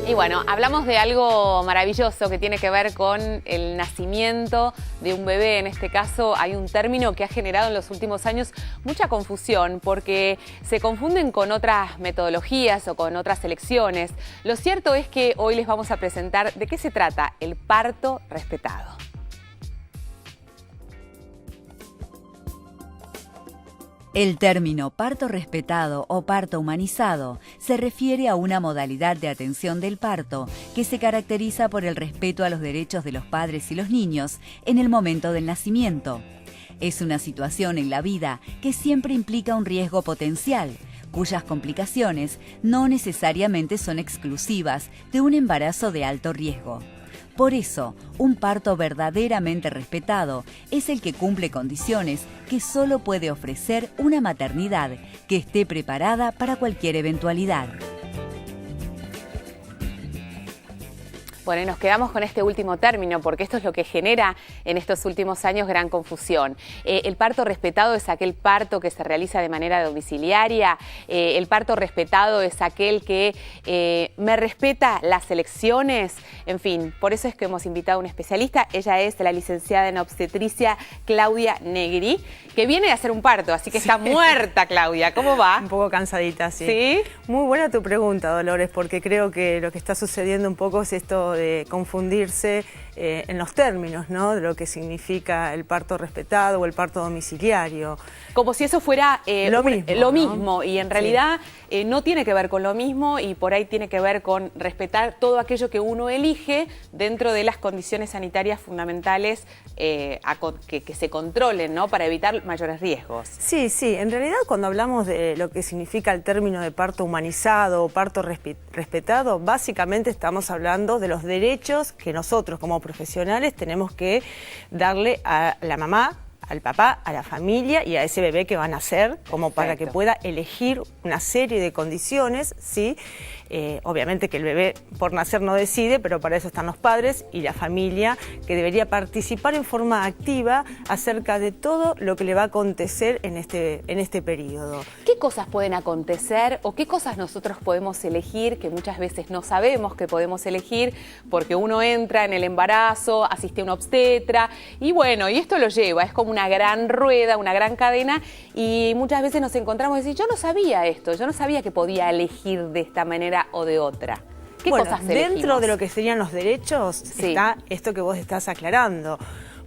Y bueno, hablamos de algo maravilloso que tiene que ver con el nacimiento de un bebé. En este caso hay un término que ha generado en los últimos años mucha confusión porque se confunden con otras metodologías o con otras elecciones. Lo cierto es que hoy les vamos a presentar de qué se trata el parto respetado. El término parto respetado o parto humanizado se refiere a una modalidad de atención del parto que se caracteriza por el respeto a los derechos de los padres y los niños en el momento del nacimiento. Es una situación en la vida que siempre implica un riesgo potencial, cuyas complicaciones no necesariamente son exclusivas de un embarazo de alto riesgo. Por eso, un parto verdaderamente respetado es el que cumple condiciones que solo puede ofrecer una maternidad que esté preparada para cualquier eventualidad. Bueno, y nos quedamos con este último término porque esto es lo que genera en estos últimos años gran confusión. El parto respetado es aquel parto que se realiza de manera domiciliaria. El parto respetado es aquel que me respeta las elecciones. En fin, por eso es que hemos invitado a una especialista. Ella es la licenciada en obstetricia Claudia Negri, que viene a hacer un parto, así que está muerta, Claudia. ¿Cómo va? Un poco cansadita, sí. ¿Sí? Muy buena tu pregunta, Dolores, porque creo que lo que está sucediendo un poco es esto de confundirse en los términos, ¿no? De lo que significa el parto respetado o el parto domiciliario. Como si eso fuera lo mismo, ¿no? Y en realidad no tiene que ver con lo mismo y por ahí tiene que ver con respetar todo aquello que uno elige dentro de las condiciones sanitarias fundamentales que se controlen, ¿no? Para evitar mayores riesgos. Sí, sí. En realidad cuando hablamos de lo que significa el término de parto humanizado o parto respetado, básicamente estamos hablando de los derechos que nosotros como profesionales tenemos que darle a la mamá, al papá, a la familia y a ese bebé que va a nacer, como para que pueda elegir una serie de condiciones, ¿sí? Obviamente que el bebé por nacer no decide, pero para eso están los padres y la familia, que debería participar en forma activa acerca de todo lo que le va a acontecer en este periodo. ¿Qué cosas pueden acontecer o qué cosas nosotros podemos elegir que muchas veces no sabemos que podemos elegir porque uno entra en el embarazo, asiste a una obstetra y bueno, y esto lo lleva, es como una gran rueda, una gran cadena y muchas veces nos encontramos y decimos, yo no sabía esto, yo no sabía que podía elegir de esta manera o de otra. ¿Qué cosas elegimos? Dentro de lo que serían los derechos está esto que vos estás aclarando.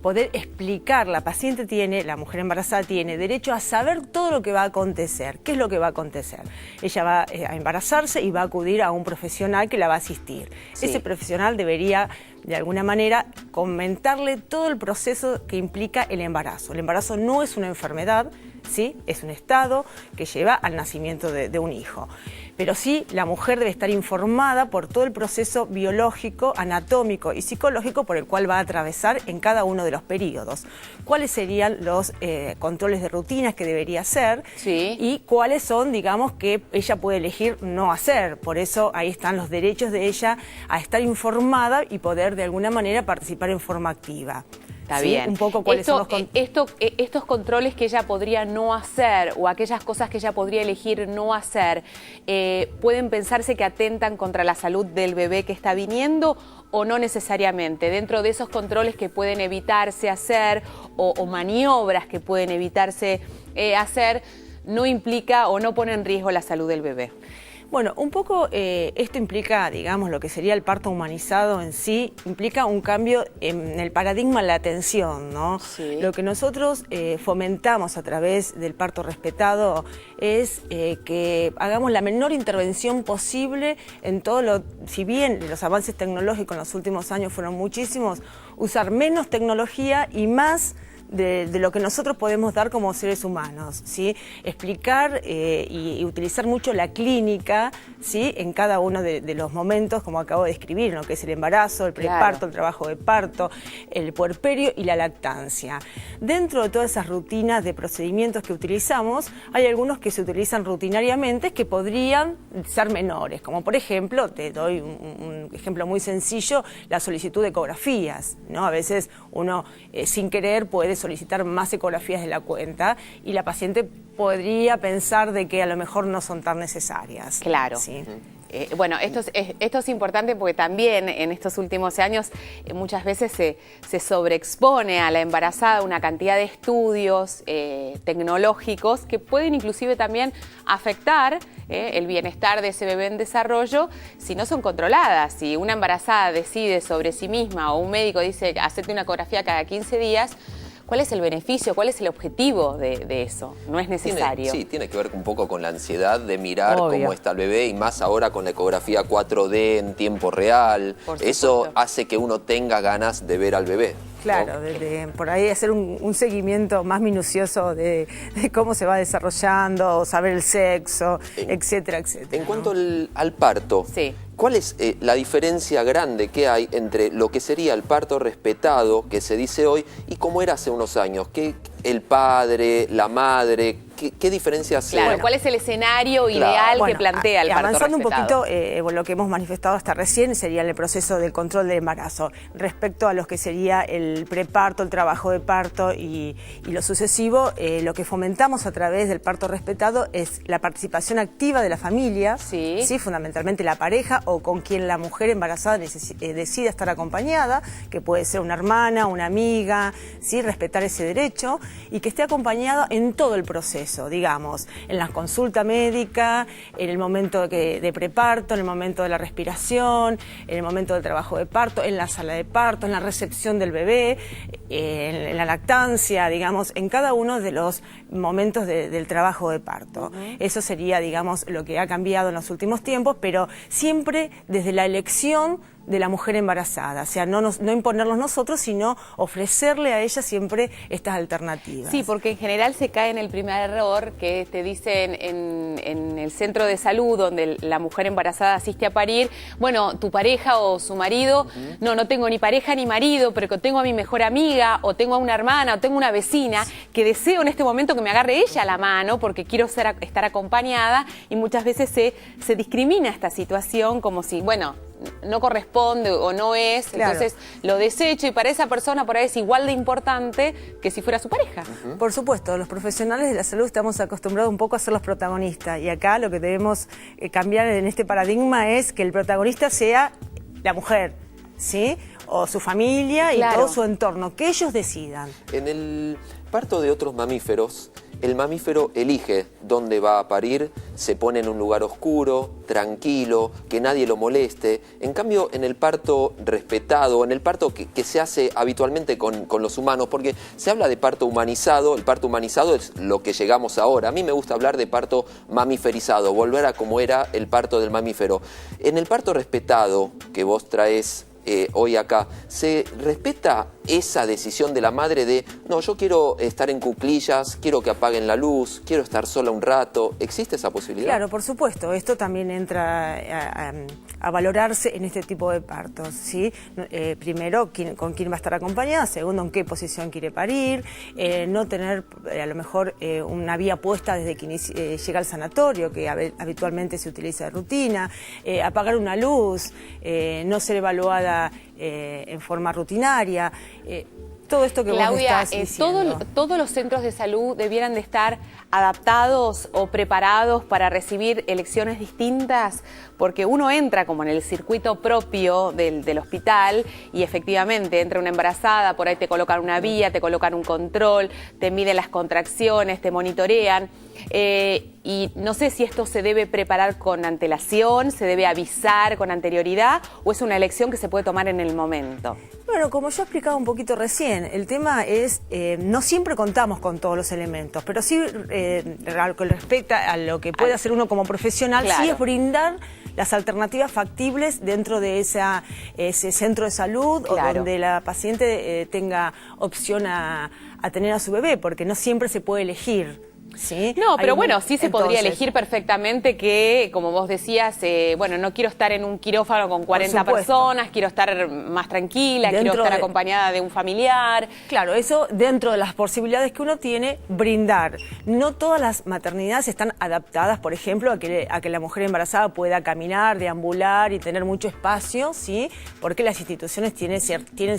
Poder explicar, la paciente tiene, la mujer embarazada tiene derecho a saber todo lo que va a acontecer. ¿Qué es lo que va a acontecer? Ella va a embarazarse y va a acudir a un profesional que la va a asistir. Ese profesional debería, de alguna manera, comentarle todo el proceso que implica el embarazo. El embarazo no es una enfermedad, ¿sí? Es un estado que lleva al nacimiento de un hijo. Pero sí, la mujer debe estar informada por todo el proceso biológico, anatómico y psicológico por el cual va a atravesar en cada uno de los periodos. ¿Cuáles serían los controles de rutinas que debería hacer? Sí. Y cuáles son, digamos, que ella puede elegir no hacer. Por eso ahí están los derechos de ella a estar informada y poder de alguna manera participar en forma activa. Está bien. Un poco cuáles son los estos controles que ella podría no hacer o aquellas cosas que ella podría elegir no hacer, ¿pueden pensarse que atentan contra la salud del bebé que está viniendo o no necesariamente? Dentro de esos controles que pueden evitarse hacer o maniobras que pueden evitarse hacer, ¿no implica o no pone en riesgo la salud del bebé? Bueno, un poco esto implica, digamos, lo que sería el parto humanizado en sí, implica un cambio en el paradigma de la atención, ¿no? Sí. Lo que nosotros fomentamos a través del parto respetado es que hagamos la menor intervención posible en todo lo, si bien los avances tecnológicos en los últimos años fueron muchísimos, usar menos tecnología y más de lo que nosotros podemos dar como seres humanos, ¿sí? Explicar y utilizar mucho la clínica, ¿sí? En cada uno de los momentos, como acabo de describir, lo que es el embarazo, el preparto, el trabajo de parto, el puerperio y la lactancia. Dentro de todas esas rutinas de procedimientos que utilizamos, hay algunos que se utilizan rutinariamente que podrían ser menores, como por ejemplo, te doy un ejemplo muy sencillo, la solicitud de ecografías, ¿no? A veces uno sin querer puede solicitar más ecografías de la cuenta y la paciente podría pensar de que a lo mejor no son tan necesarias. Claro. ¿Sí? Bueno, esto es importante porque también en estos últimos años muchas veces se sobreexpone a la embarazada una cantidad de estudios tecnológicos que pueden inclusive también afectar el bienestar de ese bebé en desarrollo si no son controladas. Si una embarazada decide sobre sí misma o un médico dice hacete una ecografía cada 15 días, ¿cuál es el beneficio? ¿Cuál es el objetivo de eso? No es necesario. Tiene que ver un poco con la ansiedad de mirar cómo está el bebé y más ahora con la ecografía 4D en tiempo real. Eso hace que uno tenga ganas de ver al bebé. Claro, ¿no? Por ahí hacer un seguimiento más minucioso de cómo se va desarrollando, saber el sexo, etcétera, etcétera. En cuanto al parto, ¿cuál es la diferencia grande que hay entre lo que sería el parto respetado, que se dice hoy, y cómo era hace unos años? ¿Qué el padre, la madre, qué diferencias hay? Claro, ¿cuál es el escenario ideal que plantea el parto avanzando respetado? un poquito, lo que hemos manifestado hasta recién sería el proceso del control del embarazo. Respecto a lo que sería el preparto, el trabajo de parto y lo sucesivo, lo que fomentamos a través del parto respetado es la participación activa de la familia, ¿sí? Fundamentalmente la pareja o con quien la mujer embarazada decida estar acompañada, que puede ser una hermana, una amiga, ¿sí? Respetar ese derecho y que esté acompañada en todo el proceso, digamos, en la consulta médica, en el momento de preparto, en el momento de la respiración, en el momento del trabajo de parto, en la sala de parto, en la recepción del bebé, en la lactancia, digamos, en cada uno de los momentos del trabajo de parto. Eso sería, digamos, lo que ha cambiado en los últimos tiempos, pero siempre desde la elección de la mujer embarazada, o sea, no imponerlos nosotros, sino ofrecerle a ella siempre estas alternativas. Sí, porque en general se cae en el primer error que te dicen en el centro de salud donde la mujer embarazada asiste a parir, bueno, tu pareja o su marido, no tengo ni pareja ni marido, pero tengo a mi mejor amiga, o tengo a una hermana, o tengo una vecina, que deseo en este momento que me agarre ella la mano porque quiero estar acompañada, y muchas veces se discrimina esta situación como si, bueno, no corresponde o no es, entonces lo desecho, y para esa persona por ahí es igual de importante que si fuera su pareja. Por supuesto, los profesionales de la salud estamos acostumbrados un poco a ser los protagonistas, y acá lo que debemos cambiar en este paradigma es que el protagonista sea la mujer, ¿sí? O su familia y todo su entorno, que ellos decidan. En el parto de otros mamíferos, el mamífero elige dónde va a parir, se pone en un lugar oscuro, tranquilo, que nadie lo moleste. En cambio, en el parto respetado, en el parto que se hace habitualmente con los humanos, porque se habla de parto humanizado, el parto humanizado es lo que llegamos ahora. A mí me gusta hablar de parto mamiferizado, volver a como era el parto del mamífero. En el parto respetado que vos traes hoy acá, ¿se respeta esa decisión de la madre de, no, yo quiero estar en cuclillas, quiero que apaguen la luz, quiero estar sola un rato? ¿Existe esa posibilidad? Claro, por supuesto. Esto también entra a valorarse en este tipo de partos, ¿sí? Primero, con quién va a estar acompañada. Segundo, en qué posición quiere parir. No tener, a lo mejor, una vía puesta desde que llega al sanatorio, que habitualmente se utiliza de rutina. Apagar una luz, no ser evaluada en forma rutinaria, todo esto que Claudia, vos estás diciendo. ¿Todos los centros de salud debieran de estar adaptados o preparados para recibir elecciones distintas? Porque uno entra como en el circuito propio del hospital y efectivamente entra una embarazada, por ahí te colocan una vía, te colocan un control, te miden las contracciones, te monitorean. Y no sé si esto se debe preparar con antelación, se debe avisar con anterioridad, o es una elección que se puede tomar en el momento. Bueno, como yo explicaba un poquito recién, el tema es, no siempre contamos con todos los elementos, pero sí, con respecto a lo que puede hacer uno como profesional, sí es brindar las alternativas factibles dentro de ese centro de salud o donde la paciente tenga opción a tener a su bebé, porque no siempre se puede elegir. ¿Sí? No, pero bueno, sí se podría elegir perfectamente que, como vos decías, bueno, no quiero estar en un quirófano con 40 personas, quiero estar más tranquila, quiero estar acompañada de un familiar. Claro, eso dentro de las posibilidades que uno tiene, brindar. No todas las maternidades están adaptadas, por ejemplo, a que la mujer embarazada pueda caminar, deambular y tener mucho espacio, ¿sí? Porque las instituciones tienen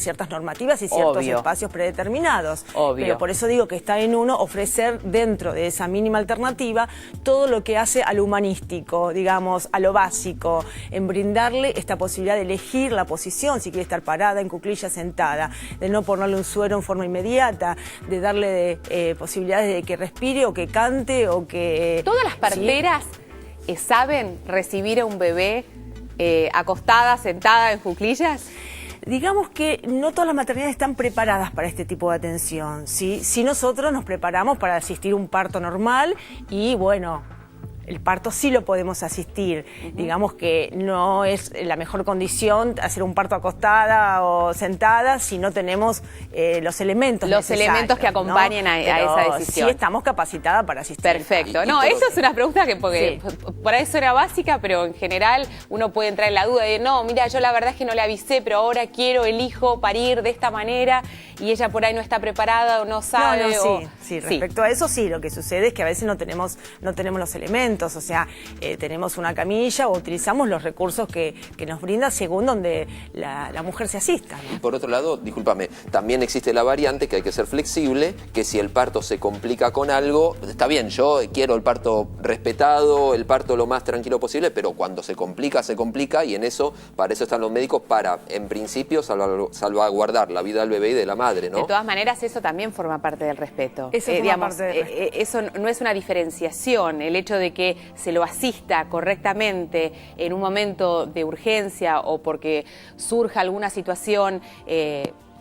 ciertas normativas y ciertos espacios predeterminados. Pero por eso digo que está en uno ofrecer dentro de esa mínima alternativa, todo lo que hace a lo humanístico, digamos, a lo básico, en brindarle esta posibilidad de elegir la posición, si quiere estar parada, en cuclillas, sentada, de no ponerle un suero en forma inmediata, de darle posibilidades de que respire o que cante o que... ¿Todas las parteras saben recibir a un bebé acostada, sentada, en cuclillas? Digamos que no todas las maternidades están preparadas para este tipo de atención, ¿sí? Si nosotros nos preparamos para asistir a un parto normal y, bueno, el parto sí lo podemos asistir. Digamos que no es la mejor condición hacer un parto acostada o sentada si no tenemos los elementos necesarios, elementos que acompañen, ¿no?, a esa decisión. Sí estamos capacitadas para asistir. Perfecto. No, eso es una pregunta que por ahí suena básica, pero en general uno puede entrar en la duda de, no, mira, yo la verdad es que no le avisé, pero ahora elijo parir de esta manera y ella por ahí no está preparada o no sabe. Sí, respecto a eso sí, lo que sucede es que a veces no tenemos los elementos. O sea, tenemos una camilla o utilizamos los recursos que nos brinda según donde la mujer se asista, ¿no? Y por otro lado, discúlpame, también existe la variante que hay que ser flexible, que si el parto se complica con algo, está bien, yo quiero el parto respetado, el parto lo más tranquilo posible, pero cuando se complica y en eso, para eso están los médicos, para, en principio, salvaguardar la vida del bebé y de la madre, ¿no? De todas maneras, eso también forma parte del respeto. Eso forma parte del respeto. Eso no es una diferenciación, el hecho de que se lo asista correctamente en un momento de urgencia o porque surja alguna situación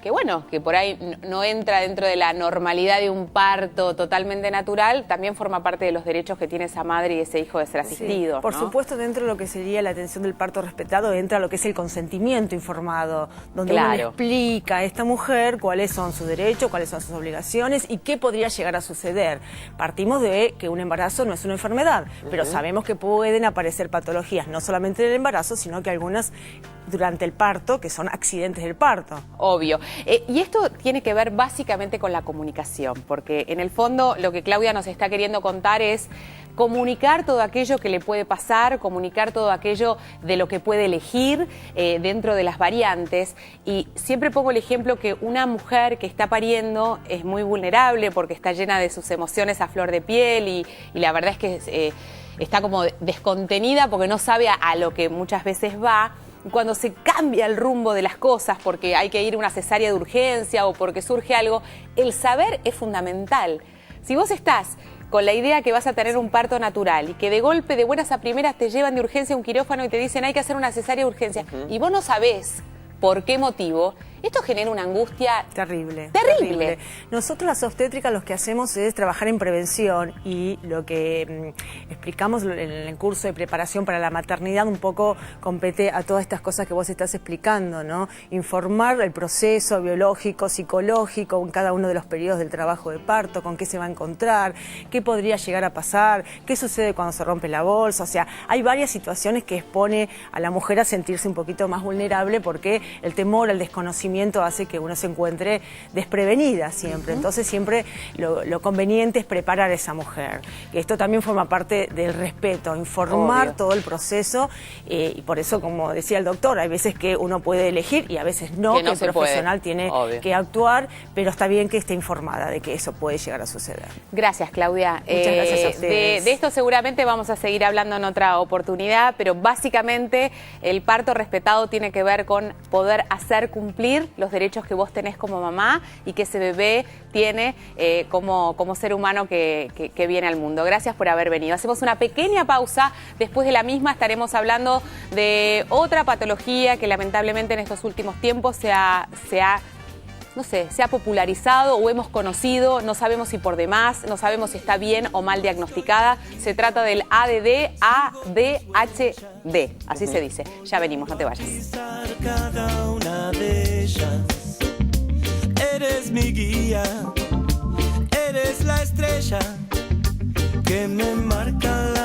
que bueno, que por ahí no entra dentro de la normalidad de un parto totalmente natural, también forma parte de los derechos que tiene esa madre y ese hijo de ser asistido. Sí, por ¿no? supuesto, dentro de lo que sería la atención del parto respetado entra lo que es el consentimiento informado, donde uno le explica a esta mujer cuáles son sus derechos, cuáles son sus obligaciones y qué podría llegar a suceder. Partimos de que un embarazo no es una enfermedad, pero sabemos que pueden aparecer patologías, no solamente en el embarazo, sino que algunas durante el parto, que son accidentes del parto. Obvio. Y esto tiene que ver básicamente con la comunicación, porque en el fondo lo que Claudia nos está queriendo contar es comunicar todo aquello que le puede pasar, comunicar todo aquello de lo que puede elegir dentro de las variantes. Y siempre pongo el ejemplo que una mujer que está pariendo es muy vulnerable porque está llena de sus emociones a flor de piel y la verdad es que está como descontenida porque no sabe a lo que muchas veces va. Cuando se cambia el rumbo de las cosas porque hay que ir a una cesárea de urgencia o porque surge algo, el saber es fundamental. Si vos estás con la idea que vas a tener un parto natural y que de golpe, de buenas a primeras, te llevan de urgencia a un quirófano y te dicen hay que hacer una cesárea de urgencia y vos no sabés por qué motivo, esto genera una angustia terrible. Nosotros las obstétricas lo que hacemos es trabajar en prevención y lo que explicamos en el curso de preparación para la maternidad un poco compete a todas estas cosas que vos estás explicando, ¿no? Informar el proceso biológico, psicológico en cada uno de los periodos del trabajo de parto, con qué se va a encontrar, qué podría llegar a pasar, qué sucede cuando se rompe la bolsa. O sea, hay varias situaciones que expone a la mujer a sentirse un poquito más vulnerable porque el temor, el desconocimiento hace que uno se encuentre desprevenida siempre. Entonces siempre lo conveniente es preparar a esa mujer. Y esto también forma parte del respeto, informar todo el proceso y por eso, como decía el doctor, hay veces que uno puede elegir y a veces no, que el profesional tiene que actuar, pero está bien que esté informada de que eso puede llegar a suceder. Gracias, Claudia. Muchas gracias a ustedes. De esto seguramente vamos a seguir hablando en otra oportunidad, pero básicamente el parto respetado tiene que ver con poder hacer cumplir los derechos que vos tenés como mamá y que ese bebé tiene como ser humano que viene al mundo. Gracias por haber venido. Hacemos una pequeña pausa. Después de la misma estaremos hablando de otra patología que lamentablemente en estos últimos tiempos se ha popularizado o hemos conocido, no sabemos si por demás, no sabemos si está bien o mal diagnosticada. Se trata del ADD, ADHD, así se dice. Ya venimos, no te vayas. Cada una de ellas. Eres mi guía, eres la estrella que me marca la